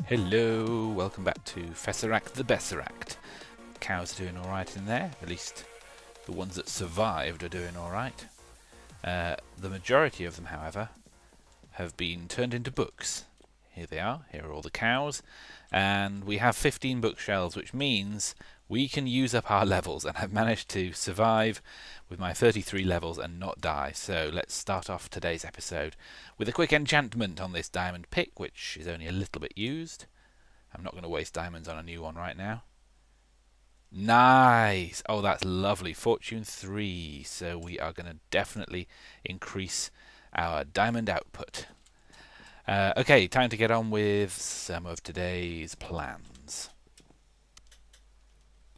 Hello, welcome back to Fesseract the Besseract. Cows are doing alright in there, at least the ones that survived are doing alright. The majority of them, however, have been turned into books. Here they are, here are all the cows, and we have 15 bookshelves, which means we can use up our levels, and I've managed to survive with my 33 levels and not die. So let's start off today's episode with a quick enchantment on this diamond pick, which is only a little bit used. I'm not going to waste diamonds on a new one right now. Nice! Oh, that's lovely. Fortune 3. So we are going to definitely increase our diamond output. Okay, time to get on with some of today's plans.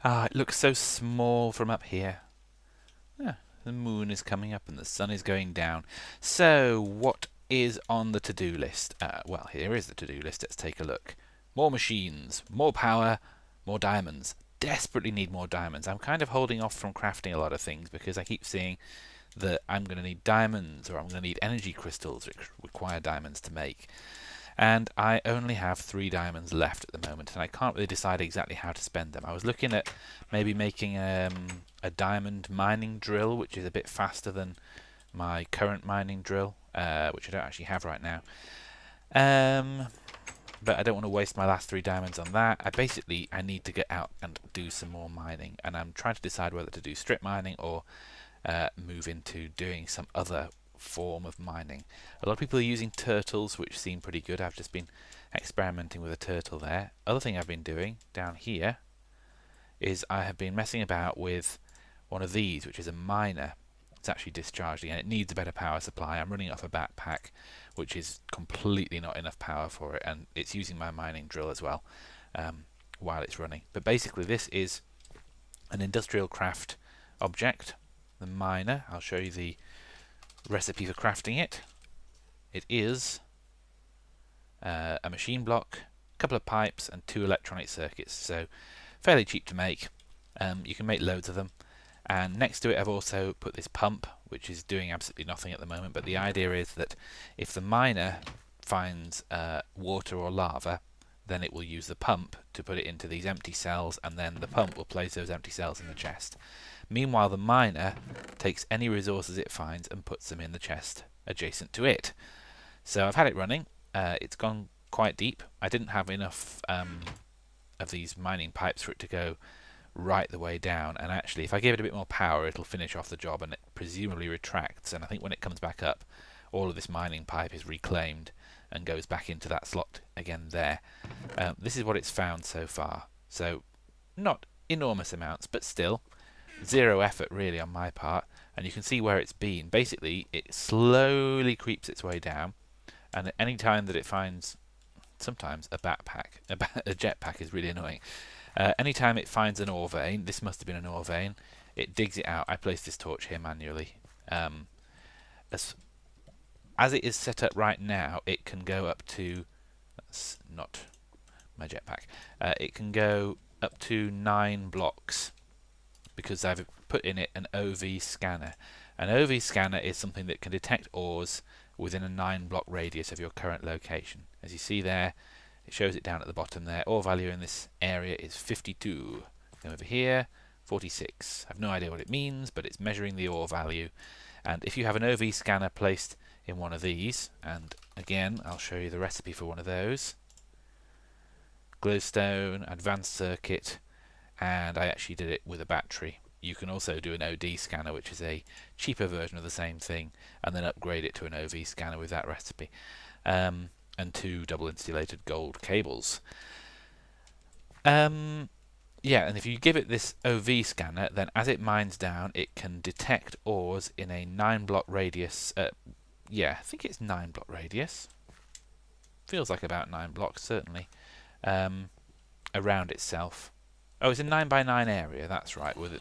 It looks so small from up here. The moon is coming up and the sun is going down. So, what is on the to-do list? Well, here is the to-do list. Let's take a look. More machines, more power, more diamonds. Desperately need more diamonds. I'm kind of holding off from crafting a lot of things because I keep seeing that I'm going to need diamonds, or I'm going to need energy crystals which require diamonds to make. And I only have 3 diamonds left at the moment, and I can't really decide exactly how to spend them. I was looking at maybe making a diamond mining drill, which is a bit faster than my current mining drill, which I don't actually have right now. But I don't want to waste my last 3 diamonds on that. I need to get out and do some more mining, and I'm trying to decide whether to do strip mining or move into doing some other form of mining. A lot of people are using turtles, which seem pretty good. I've just been experimenting with a turtle there. Other thing I've been doing down here is I have been messing about with one of these, which is a miner. It's actually discharging and it needs a better power supply. I'm running off a backpack, which is completely not enough power for it, and it's using my mining drill as well while it's running. But basically this is an industrial craft object, the miner. I'll show you the recipe for crafting it. It is a machine block, a couple of pipes and 2 electronic circuits, so fairly cheap to make. You can make loads of them, and next to it I've also put this pump, which is doing absolutely nothing at the moment, but the idea is that if the miner finds water or lava, then it will use the pump to put it into these empty cells, and then the pump will place those empty cells in the chest. Meanwhile, the miner takes any resources it finds and puts them in the chest adjacent to it. So I've had it running. It's gone quite deep. I didn't have enough of these mining pipes for it to go right the way down, and actually if I give it a bit more power it'll finish off the job, and it presumably retracts, and I think when it comes back up all of this mining pipe is reclaimed and goes back into that slot again there. This is what it's found so far, so not enormous amounts, but still zero effort really on my part, and you can see where it's been. Basically it slowly creeps its way down, and at any time that it finds, sometimes a backpack, a jetpack is really annoying. Anytime it finds an ore vein, this must have been an ore vein, it digs it out. I placed this torch here manually. As it is set up right now, it can go up to, that's not my jetpack, it can go up to 9 blocks because I've put in it an OV scanner. An OV scanner is something that can detect ores within a 9-block radius of your current location. As you see there, it shows it down at the bottom there. Ore value in this area is 52. Then over here, 46. I've no idea what it means, but it's measuring the ore value. And if you have an OV scanner placed in one of these, and again I'll show you the recipe for one of those. Glowstone, advanced circuit, and I actually did it with a battery. You can also do an OD scanner, which is a cheaper version of the same thing, and then upgrade it to an OV scanner with that recipe. And 2 double insulated gold cables. Yeah, and if you give it this OV scanner, then as it mines down, it can detect ores in a 9-block radius. Yeah, I think it's 9-block radius. Feels like about 9 blocks, certainly. Around itself. Oh, it's a 9 by 9 area. That's right, with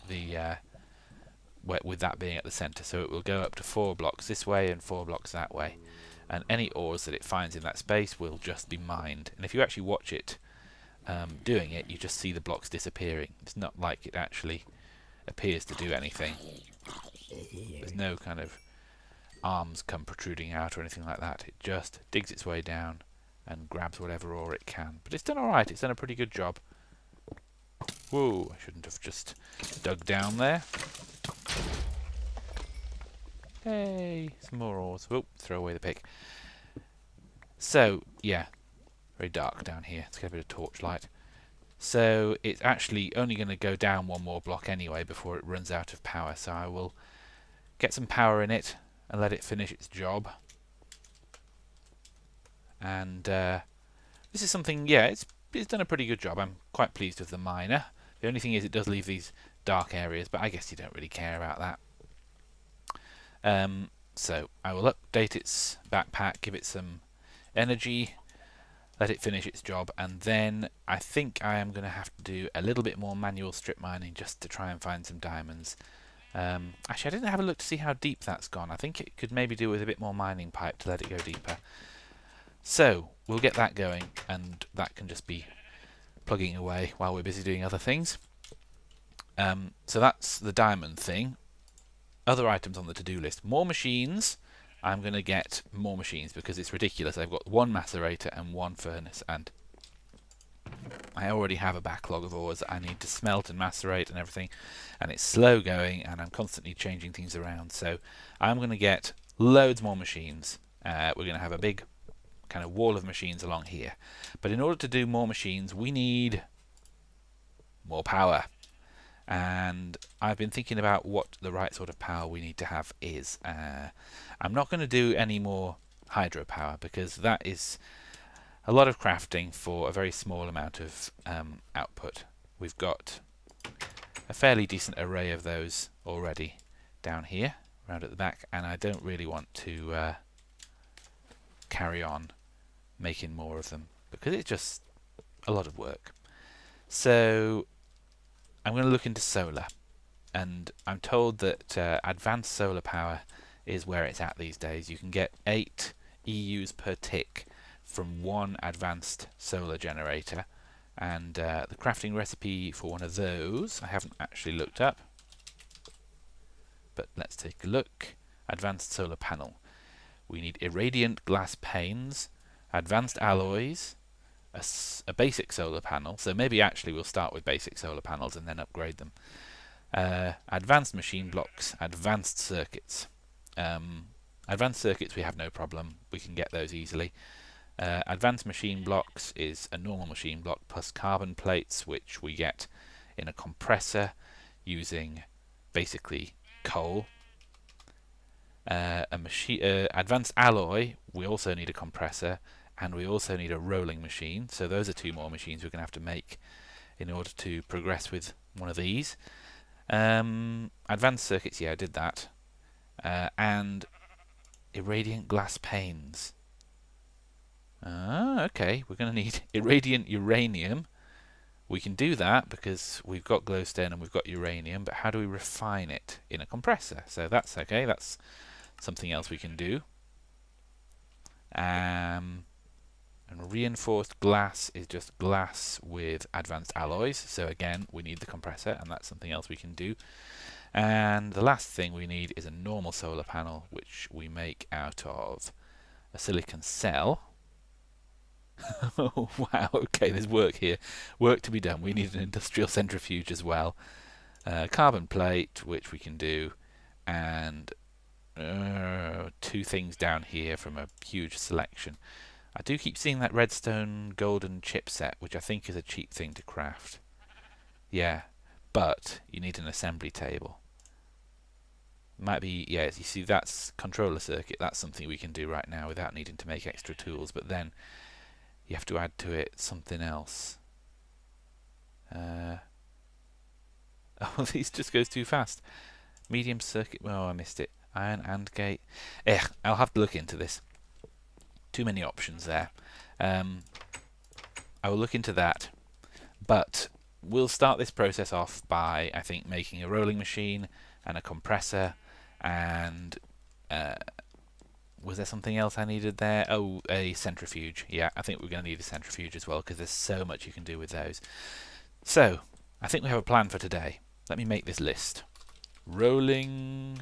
with that being at the centre. So it will go up to 4 blocks this way and 4 blocks that way. And any ores that it finds in that space will just be mined. And if you actually watch it doing it, you just see the blocks disappearing. It's not like it actually appears to do anything. There's no kind of arms come protruding out or anything like that. It just digs its way down and grabs whatever ore it can. But it's done alright, it's done a pretty good job. Whoa, I shouldn't have just dug down there. Hey, some more ores. Whoop, throw away the pick. So, yeah, very dark down here. Let's get a bit of torchlight. So it's actually only going to go down one more block anyway before it runs out of power. So I will get some power in it and let it finish its job. And this is something, yeah, it's done a pretty good job. I'm quite pleased with the miner. The only thing is it does leave these dark areas, but I guess you don't really care about that. So I will update its backpack, give it some energy, let it finish its job, and then I think I am going to have to do a little bit more manual strip mining just to try and find some diamonds. Actually, I didn't have a look to see how deep that's gone. I think it could maybe do with a bit more mining pipe to let it go deeper. So we'll get that going, and that can just be plugging away while we're busy doing other things. So that's the diamond thing. Other items on the to-do list. More machines. I'm going to get more machines because it's ridiculous. I've got one macerator and one furnace, and I already have a backlog of ores that I need to smelt and macerate and everything, and it's slow going, and I'm constantly changing things around. So I'm going to get loads more machines. We're going to have a big kind of wall of machines along here. But in order to do more machines, we need more power. And I've been thinking about what the right sort of power we need to have is. I'm not going to do any more hydropower because that is a lot of crafting for a very small amount of output. We've got a fairly decent array of those already down here, around at the back, and I don't really want to carry on making more of them because it's just a lot of work. So I'm going to look into solar, and I'm told that advanced solar power is where it's at these days. You can get 8 EUs per tick from one advanced solar generator, and the crafting recipe for one of those I haven't actually looked up, but let's take a look. Advanced solar panel. We need irradiant glass panes, advanced alloys, a basic solar panel, so maybe actually we'll start with basic solar panels and then upgrade them. Advanced machine blocks, advanced circuits. Advanced circuits we have no problem, we can get those easily. Advanced machine blocks is a normal machine block plus carbon plates, which we get in a compressor using basically coal. Advanced alloy, we also need a compressor, and we also need a rolling machine. So those are 2 more machines we're going to have to make in order to progress with one of these. Advanced circuits, yeah, I did that. And irradiant glass panes. Okay, we're going to need irradiant uranium. We can do that because we've got glowstone and we've got uranium, but how do we refine it in a compressor? So that's okay, that's something else we can do. And reinforced glass is just glass with advanced alloys. So again, we need the compressor, and that's something else we can do. And the last thing we need is a normal solar panel, which we make out of a silicon cell. Oh, wow, okay, there's work here. Work to be done. We need an industrial centrifuge as well. Carbon plate, which we can do, and 2 things down here from a huge selection. I do keep seeing that redstone golden chipset, which I think is a cheap thing to craft. Yeah, but you need an assembly table. Might be, yeah, you see that's controller circuit, that's something we can do right now without needing to make extra tools, but then you have to add to it something else. Oh, these just goes too fast. Medium circuit, oh I missed it. Iron AND gate. I'll have to look into this. Too many options there. I will look into that, but we'll start this process off by, I think, making a rolling machine and a compressor, and was there something else I needed there? Oh, a centrifuge. Yeah, I think we're going to need a centrifuge as well, because there's so much you can do with those. So, I think we have a plan for today. Let me make this list. Rolling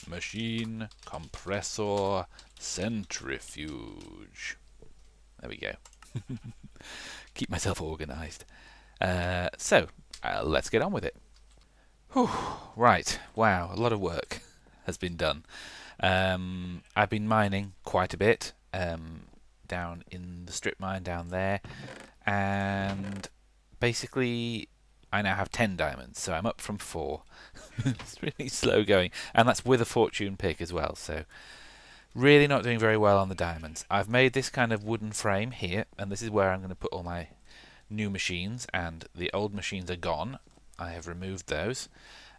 machine, compressor, centrifuge. There we go. Keep myself organised. So let's get on with it. Whew, right, wow, a lot of work has been done. I've been mining quite a bit down in the strip mine down there, and basically I now have 10 diamonds, so I'm up from 4. It's really slow going, and that's with a fortune pick as well, so really not doing very well on the diamonds. I've made this kind of wooden frame here, and this is where I'm going to put all my new machines, and the old machines are gone. I have removed those,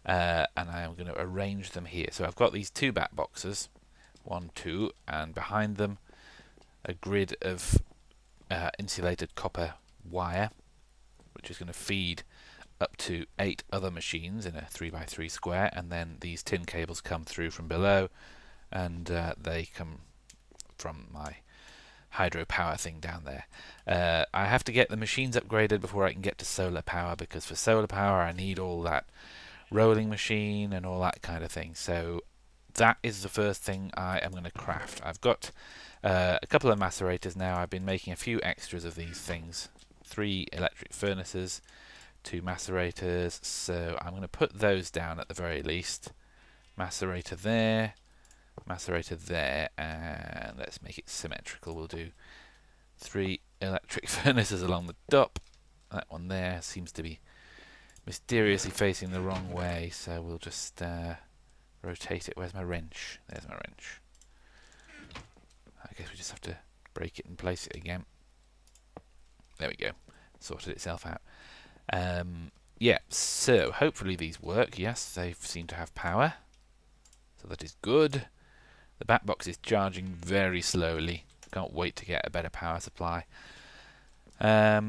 and I am going to arrange them here. So I've got these 2 bat boxes, 1, 2, and behind them a grid of insulated copper wire, which is going to feed up to 8 other machines in a 3x3 square, and then these tin cables come through from below, and they come from my hydropower thing down there. I have to get the machines upgraded before I can get to solar power, because for solar power I need all that rolling machine and all that kind of thing. So that is the first thing I am going to craft. I've got a couple of macerators now. I've been making a few extras of these things. 3 electric furnaces, 2 macerators, so I'm going to put those down at the very least. Macerator there, and let's make it symmetrical. We'll do 3 electric furnaces along the top. That one there seems to be mysteriously facing the wrong way, so we'll just rotate it. Where's my wrench? There's my wrench. I guess we just have to break it and place it again. There we go. Sorted itself out. Yeah, so hopefully these work. Yes, they seem to have power, so that is good. The bat box is charging very slowly. Can't wait to get a better power supply. But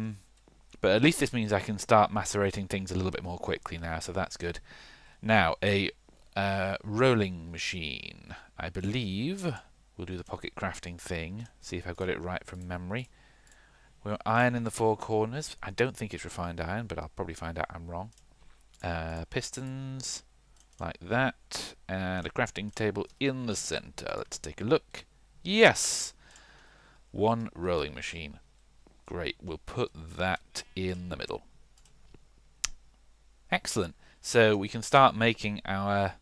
at least this means I can start macerating things a little bit more quickly now, so that's good. Now, a rolling machine. I believe we'll do the pocket crafting thing, see if I've got it right from memory. We've got iron in the 4 corners. I don't think it's refined iron, but I'll probably find out I'm wrong. Pistons, like that, and a crafting table in the center. Let's take a look. Yes! 1 rolling machine. Great, we'll put that in the middle. Excellent. So we can start making our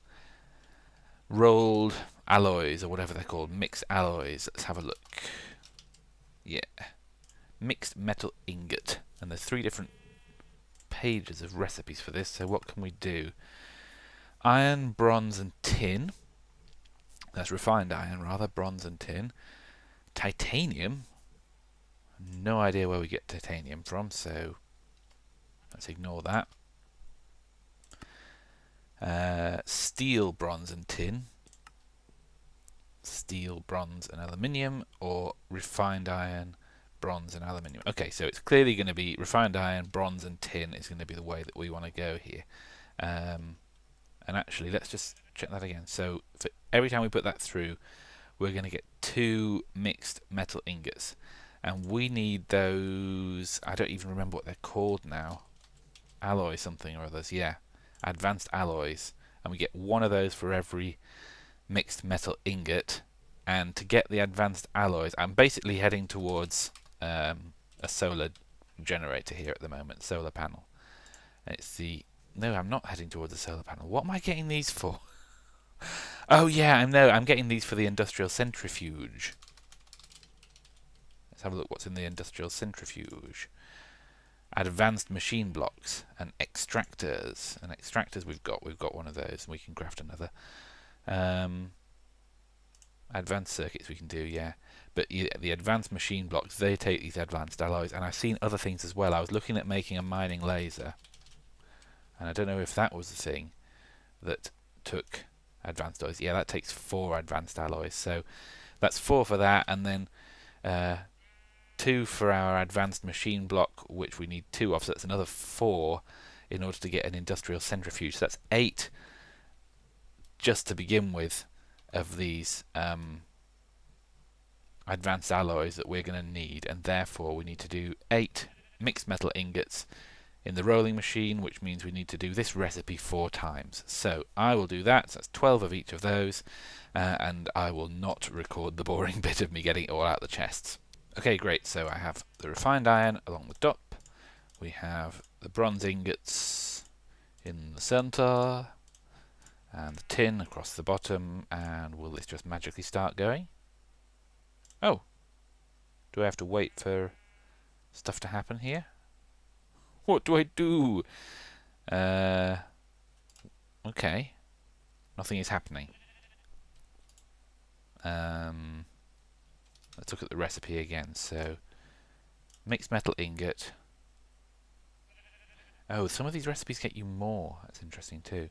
rolled alloys, or whatever they're called, mixed alloys. Let's have a look. Yeah. Mixed metal ingot. And there's 3 different pages of recipes for this, so what can we do? Iron, bronze and tin. That's refined iron rather, bronze and tin. Titanium. No idea where we get titanium from, so let's ignore that. Steel, bronze and tin. Steel, bronze and aluminium, or refined iron, bronze and aluminium. Okay, so it's clearly going to be refined iron, bronze and tin is going to be the way that we want to go here. And actually, let's just check that again. So for every time we put that through, we're going to get 2 mixed metal ingots. And we need those, I don't even remember what they're called now. Alloy something or others, yeah. Advanced alloys. And we get 1 of those for every mixed metal ingot. And to get the advanced alloys, I'm basically heading towards a solar generator here at the moment, solar panel. And it's the... No, I'm not heading towards a solar panel. What am I getting these for? Oh yeah, I'm getting these for the industrial centrifuge. Let's have a look what's in the industrial centrifuge. Advanced machine blocks and extractors. And extractors we've got 1 of those, and we can craft another. Advanced circuits we can do, yeah. But the advanced machine blocks, they take these advanced alloys. And I've seen other things as well. I was looking at making a mining laser, and I don't know if that was the thing that took advanced alloys. Yeah, that takes 4 advanced alloys. So that's 4 for that, and then 2 for our advanced machine block, which we need 2 of, so that's another 4 in order to get an industrial centrifuge. So that's 8 just to begin with of these advanced alloys that we're going to need, and therefore we need to do 8 mixed metal ingots in the rolling machine, which means we need to do this recipe 4 times. So I will do that, so that's 12 of each of those, and I will not record the boring bit of me getting it all out of the chests. Okay, great. So I have the refined iron along the top. We have the bronze ingots in the center, and the tin across the bottom. And will this just magically start going? Oh, do I have to wait for stuff to happen here? What do I do? Okay, nothing is happening. Let's look at the recipe again. So, mixed metal ingot. Oh, some of these recipes get you more. That's interesting too.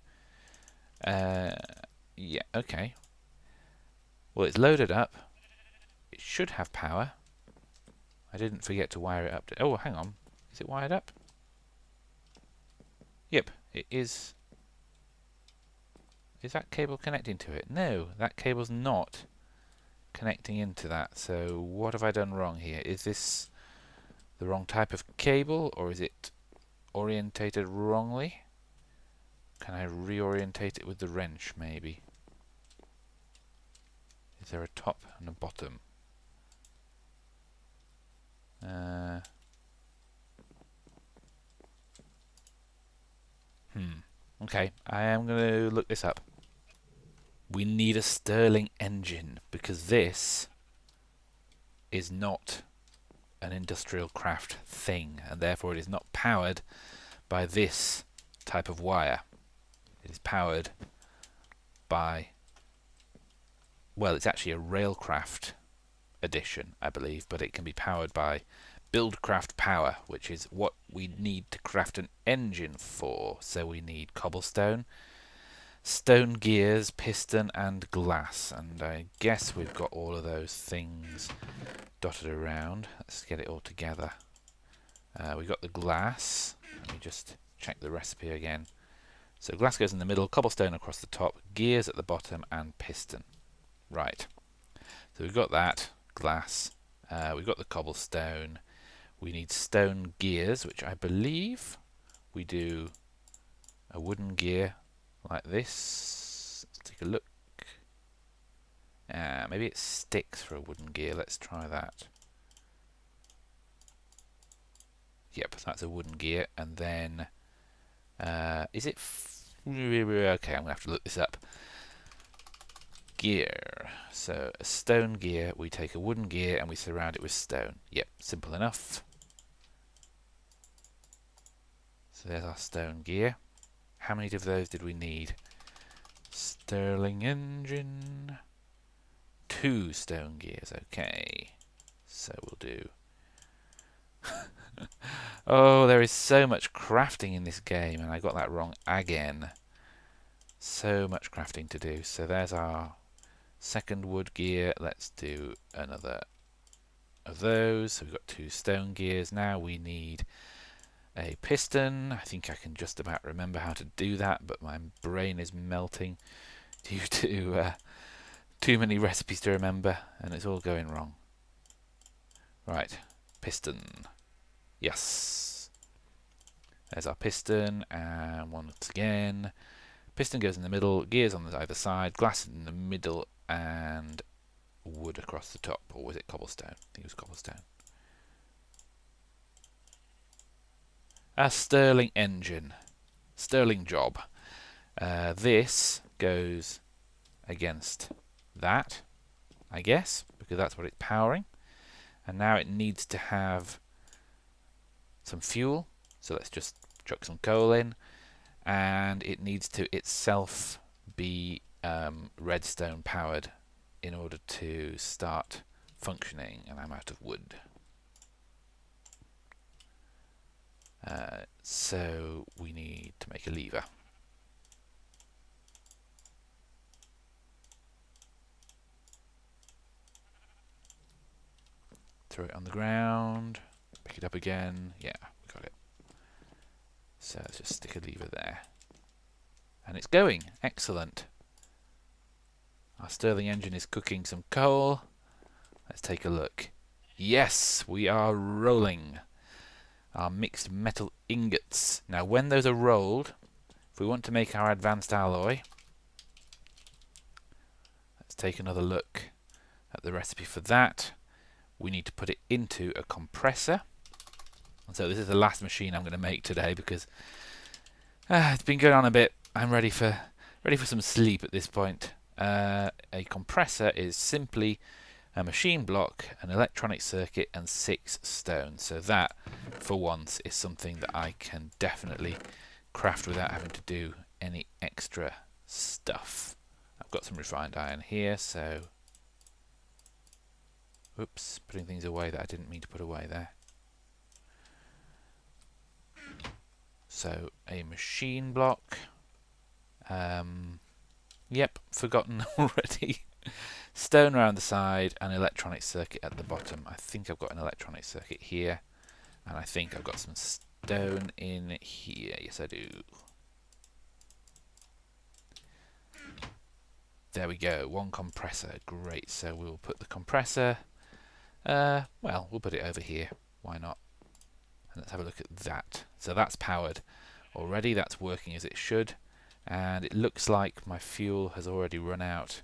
Yeah, okay. Well, it's loaded up. It should have power. I didn't forget to wire it up. Oh, hang on. Is it wired up? Yep, it is. Is that cable connecting to it? No, that cable's not connecting into that. So what have I done wrong here? Is this the wrong type of cable, or is it orientated wrongly? Can I reorientate it with the wrench, maybe? Is there a top and a bottom? Okay, I am going to look this up. We need a Stirling engine, because this is not an industrial craft thing, and therefore it is not powered by this type of wire. It is powered by, well, it's actually a Railcraft edition, I believe, but it can be powered by Buildcraft power, which is what we need to craft an engine for. So we need cobblestone, stone gears, piston, and glass. And I guess we've got all of those things dotted around. Let's get it all together. We've got the glass. Let me just check the recipe again. So glass goes in the middle, cobblestone across the top, gears at the bottom, and piston. Right. So we've got that, glass. We've got the cobblestone. We need stone gears, which I believe we do a wooden gear like this. Let's take a look. Maybe it sticks for a wooden gear. Let's try that. Yep, that's a wooden gear. And then, is it... okay, I'm going to have to look this up. Gear. So a stone gear, we take a wooden gear and we surround it with stone. Yep, simple enough. So there's our stone gear. How many of those did we need? Stirling engine. 2 stone gears, okay. So we'll do... Oh, there is so much crafting in this game, and I got that wrong again. So much crafting to do. So there's our second wood gear. Let's do another of those. So we've got 2 stone gears. Now we need a piston. I think I can just about remember how to do that, but my brain is melting due to too many recipes to remember, and it's all going wrong. Right, piston. Yes. There's our piston, and once again, piston goes in the middle, gears on either side, glass in the middle, and wood across the top. Or was it cobblestone? I think it was cobblestone. A Stirling engine. Stirling job. This goes against that, I guess, because that's what it's powering. And now it needs to have some fuel. So let's just chuck some coal in. And it needs to itself be redstone powered in order to start functioning. And I'm out of wood. So we need to make a lever. Throw it on the ground, pick it up again. Yeah, we got it. So let's just stick a lever there. And it's going. Excellent. Our Stirling engine is cooking some coal. Let's take a look. Yes, we are rolling our mixed metal ingots. Now when those are rolled, if we want to make our advanced alloy, let's take another look at the recipe for that. we need to put it into a compressor. And so this is the last machine I'm going to make today because it's been going on a bit. I'm ready for some sleep at this point. A compressor is simply a machine block, an electronic circuit, and 6 stones. So that, for once, is something that I can definitely craft without having to do any extra stuff. I've got some refined iron here, so... Oops, putting things away that I didn't mean to put away there. So, a machine block. Yep, forgotten already. Stone around the side, and electronic circuit at the bottom. I think I've got an electronic circuit here, and I think I've got some stone in here. Yes, I do. There we go, 1 compressor. Great, so we'll put the compressor... well, we'll put it over here. Why not? And let's have a look at that. So that's powered already. That's working as it should. And it looks like my fuel has already run out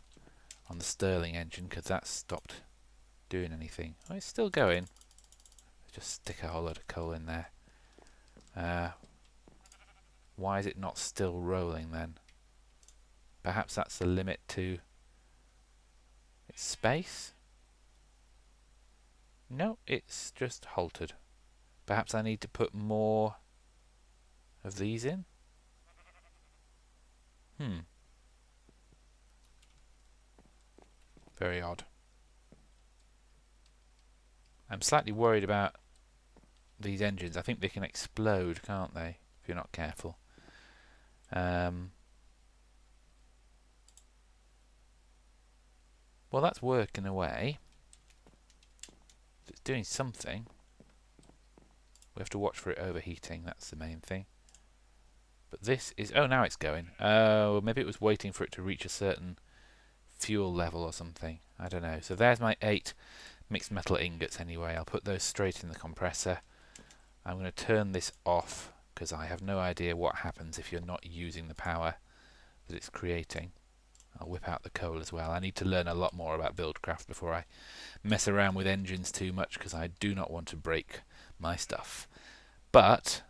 on the Stirling engine because that's stopped doing anything. Oh, it's still going. Just stick a whole load of coal in there. Why is it not still rolling then? Perhaps that's the limit to its space? No, it's just halted. Perhaps I need to put more of these in? Very odd. I'm slightly worried about these engines. I think they can explode, can't they? If you're not careful. Well, that's working away. It's doing something. We have to watch for it overheating. That's the main thing. But this is... Oh, now it's going. Oh, maybe it was waiting for it to reach a certain fuel level or something. I don't know. So there's my 8 mixed metal ingots anyway. I'll put those straight in the compressor. I'm going to turn this off because I have no idea what happens if you're not using the power that it's creating. I'll whip out the coal as well. I need to learn a lot more about Buildcraft before I mess around with engines too much because I do not want to break my stuff. But,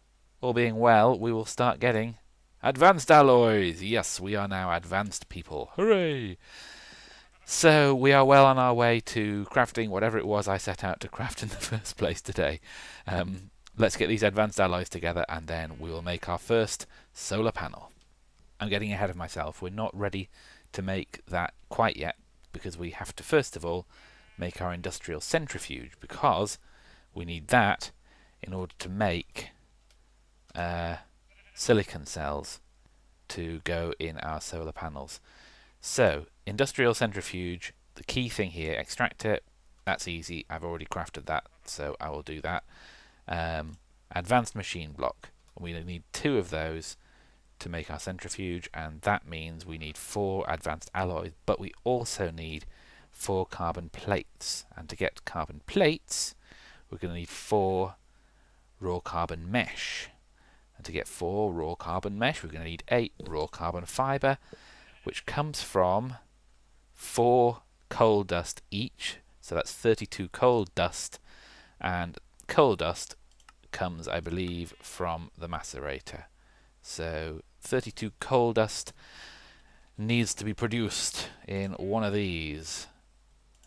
all being well, we will start getting advanced alloys. Yes, we are now advanced people. Hooray! So, we are well on our way to crafting whatever it was I set out to craft in the first place today. Let's get these advanced alloys together and then we will make our first solar panel. I'm getting ahead of myself. We're not ready to make that quite yet because we have to first of all make our industrial centrifuge because we need that in order to make silicon cells to go in our solar panels. So, industrial centrifuge, the key thing here, extractor, that's easy. I've already crafted that, so I will do that. Advanced machine block. We need 2 of those to make our centrifuge, and that means we need 4 advanced alloys, but we also need 4 carbon plates. And to get carbon plates, we're going to need 4 raw carbon mesh. And to get 4 raw carbon mesh, we're going to need 8 raw carbon fiber, which comes from 4 coal dust each. So that's 32 coal dust, and coal dust comes, I believe, from the macerator. So 32 coal dust needs to be produced in one of these.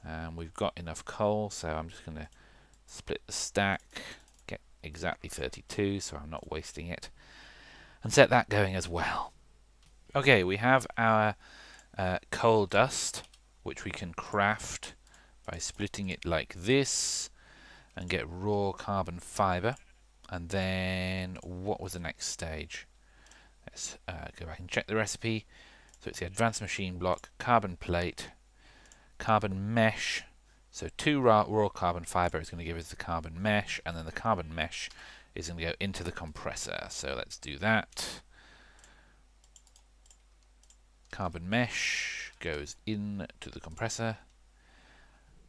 And we've got enough coal, so I'm just going to split the stack, get exactly 32, so I'm not wasting it, and set that going as well. Okay, we have our coal dust, which we can craft by splitting it like this and get raw carbon fiber. And then, what was the next stage? Let's go back and check the recipe. So it's the advanced machine block, carbon plate, carbon mesh. So 2 raw carbon fiber is going to give us the carbon mesh, and then the carbon mesh is going to go into the compressor. So let's do that. Carbon mesh goes into the compressor.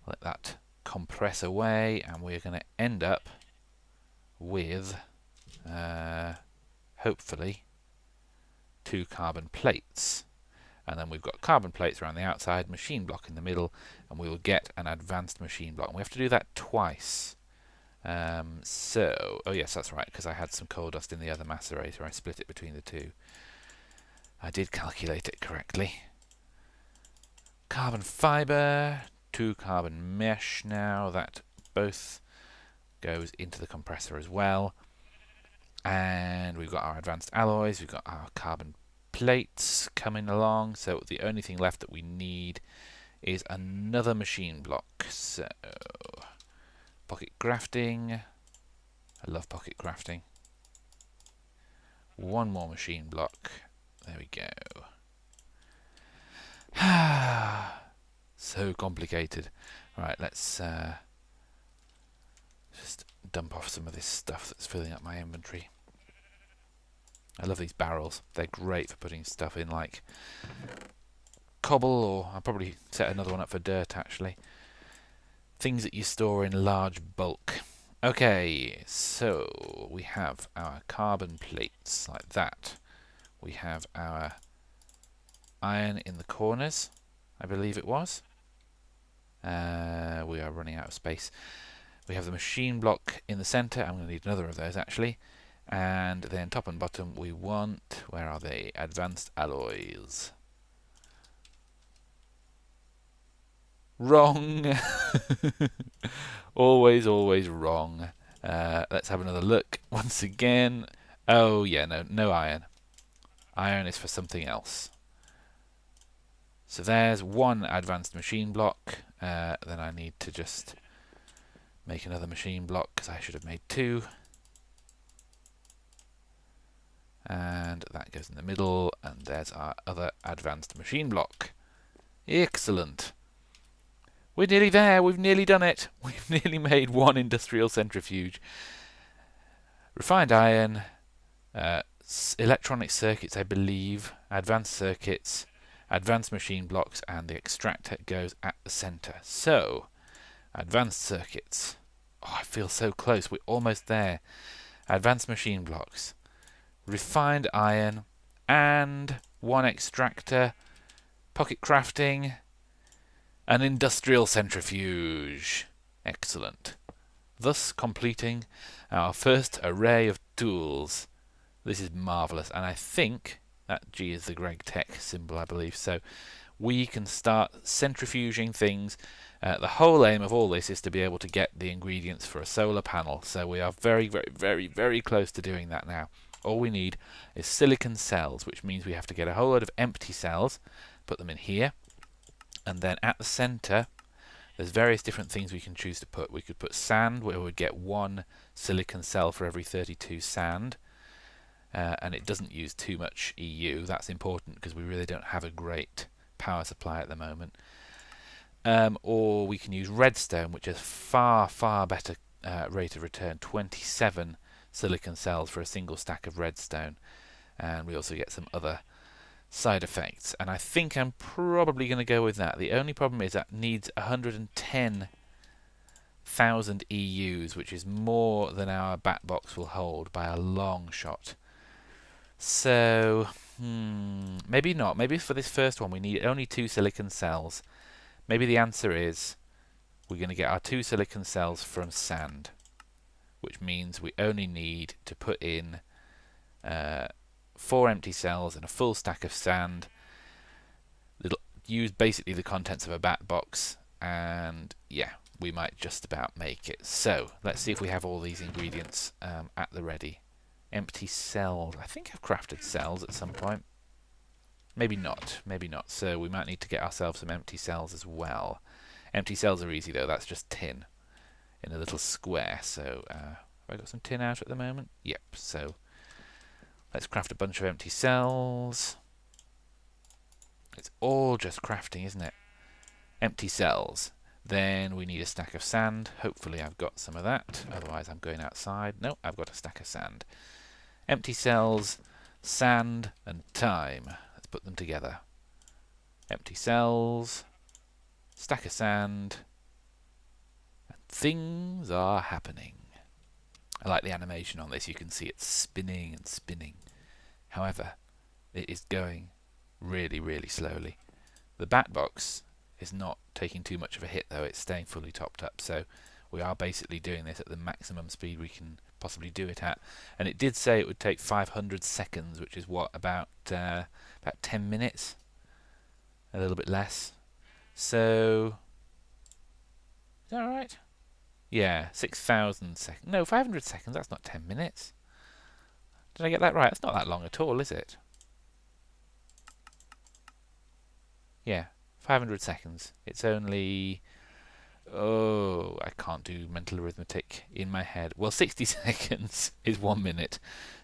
Let that compress away, and we're going to end up with hopefully 2 carbon plates. And then we've got carbon plates around the outside, machine block in the middle, and we will get an advanced machine block. And we have to do that twice. Oh yes, that's right, because I had some coal dust in the other macerator. I split it between the two. I did calculate it correctly. Carbon fibre, 2 carbon mesh now. That both goes into the compressor as well. And we've got our advanced alloys, we've got our carbon plates coming along. So the only thing left that we need is another machine block. So pocket grafting. I love pocket grafting. One more machine block. There we go. So complicated. Right, let's just dump off some of this stuff that's filling up my inventory. I love these barrels. They're great for putting stuff in, like cobble, or I'll probably set another one up for dirt, actually. Things that you store in large bulk. Okay, so we have our carbon plates like that. We have our iron in the corners, I believe it was. We are running out of space. We have the machine block in the center. I'm going to need another of those, actually. And then top and bottom we want, where are they? Advanced alloys. Wrong! Always, always wrong. Let's have another look once again. Oh yeah, no iron. Iron is for something else. So there's one advanced machine block. Then I need to just make another machine block, because I should have made 2. And that goes in the middle, and there's our other advanced machine block. Excellent. We're nearly there. We've nearly done it. We've nearly made one industrial centrifuge. Refined iron, electronic circuits, I believe, advanced circuits, advanced machine blocks, and the extractor goes at the center. So, advanced circuits. Oh, I feel so close. We're almost there. Advanced machine blocks, refined iron, and one extractor, pocket crafting, an industrial centrifuge. Excellent. Thus completing our first array of tools. This is marvellous, and I think that G is the Greg Tech symbol, I believe. So we can start centrifuging things. The whole aim of all this is to be able to get the ingredients for a solar panel. So we are very, very, very, very close to doing that now. All we need is silicon cells, which means we have to get a whole load of empty cells, put them in here, and then at the center there's various different things we can choose to put. We could put sand, where we'd get 1 silicon cell for every 32 sand, and it doesn't use too much EU. That's important because we really don't have a great power supply at the moment. Or we can use redstone, which has far, far better rate of return, 27 silicon cells for a single stack of redstone, and we also get some other side effects, and I think I'm probably going to go with that. The only problem is that needs 110,000 EUs, which is more than our bat box will hold by a long shot. So maybe not. Maybe for this first one we need only 2 silicon cells. Maybe the answer is we're going to get our 2 silicon cells from sand, which means we only need to put in 4 empty cells and a full stack of sand. It'll use basically the contents of a bat box, and yeah, we might just about make it. So let's see if we have all these ingredients at the ready. Empty cells. I think I've crafted cells at some point. Maybe not. Maybe not. So we might need to get ourselves some empty cells as well. Empty cells are easy though. That's just tin in a little square. So have I got some tin out at the moment? Yep. So let's craft a bunch of empty cells. It's all just crafting, isn't it? Empty cells. Then we need a stack of sand. Hopefully I've got some of that. Otherwise I'm going outside. No, I've got a stack of sand. Empty cells, sand, and time. Let's put them together. Empty cells, stack of sand, and things are happening. I like the animation on this. You can see it spinning and spinning. However, it is going really, really slowly. The bat box is not taking too much of a hit though, it's staying fully topped up, so we are basically doing this at the maximum speed we can possibly do it at. And it did say it would take 500 seconds, which is what, about 10 minutes? A little bit less. So, is that right? Yeah, 6,000 seconds. No, 500 seconds, that's not 10 minutes. Did I get that right? That's not that long at all, is it? Yeah, 500 seconds. It's only... Oh, I can't do mental arithmetic in my head. Well, 60 seconds is 1 minute.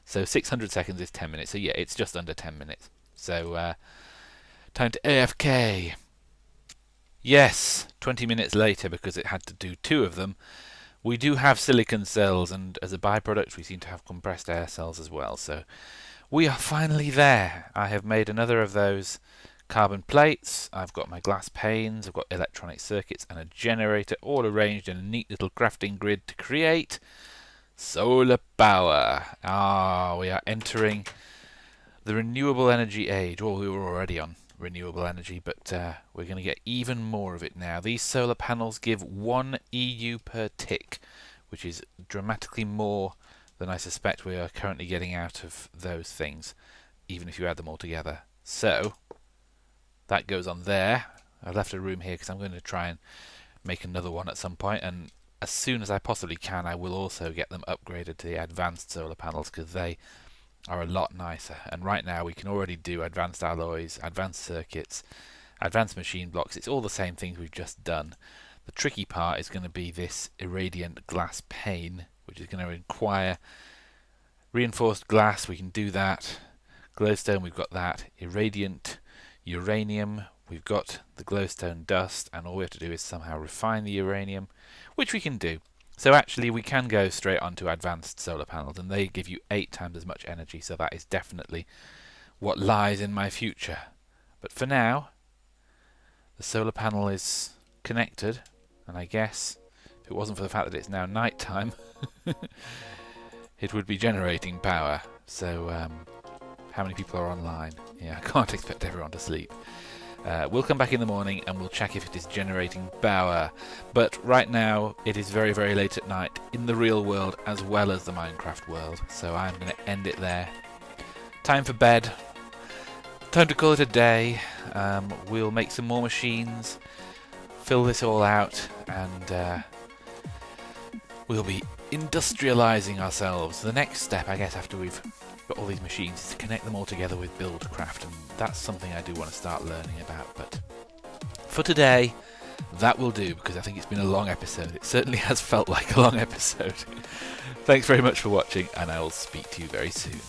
So 600 seconds is 10 minutes. So yeah, it's just under 10 minutes. So time to AFK. Yes, 20 minutes later, because it had to do 2 of them. We do have silicon cells, and as a byproduct we seem to have compressed air cells as well. So we are finally there. I have made another of those carbon plates, I've got my glass panes, I've got electronic circuits and a generator all arranged in a neat little crafting grid to create solar power. We are entering the renewable energy age. Well, we were already on renewable energy, but we're going to get even more of it now. These solar panels give 1 EU per tick, which is dramatically more than I suspect we are currently getting out of those things, even if you add them all together. So that goes on there. I've left a room here because I'm going to try and make another one at some point, and as soon as I possibly can I will also get them upgraded to the advanced solar panels, because they are a lot nicer. And right now we can already do advanced alloys, advanced circuits, advanced machine blocks. It's all the same things we've just done. The tricky part is going to be this irradiant glass pane, which is going to require reinforced glass. We can do that. Glowstone, we've got that. Irradiant uranium, we've got the glowstone dust, and all we have to do is somehow refine the uranium, which we can do. So actually we can go straight onto advanced solar panels, and they give you 8 times as much energy, so that is definitely what lies in my future. But for now, the solar panel is connected, and I guess if it wasn't for the fact that it's now night time it would be generating power. So how many people are online? Yeah, I can't expect everyone to sleep. We'll come back in the morning and we'll check if it is generating power. But right now it is very, very late at night in the real world as well as the Minecraft world. So I'm going to end it there. Time for bed. Time to call it a day. We'll make some more machines, fill this all out, and we'll be industrializing ourselves. The next step, I guess, after we've got all these machines, is to connect them all together with Buildcraft, and that's something I do want to start learning about. But for today, that will do, because I think it's been a long episode. It certainly has felt like a long episode. Thanks very much for watching, and I will speak to you very soon.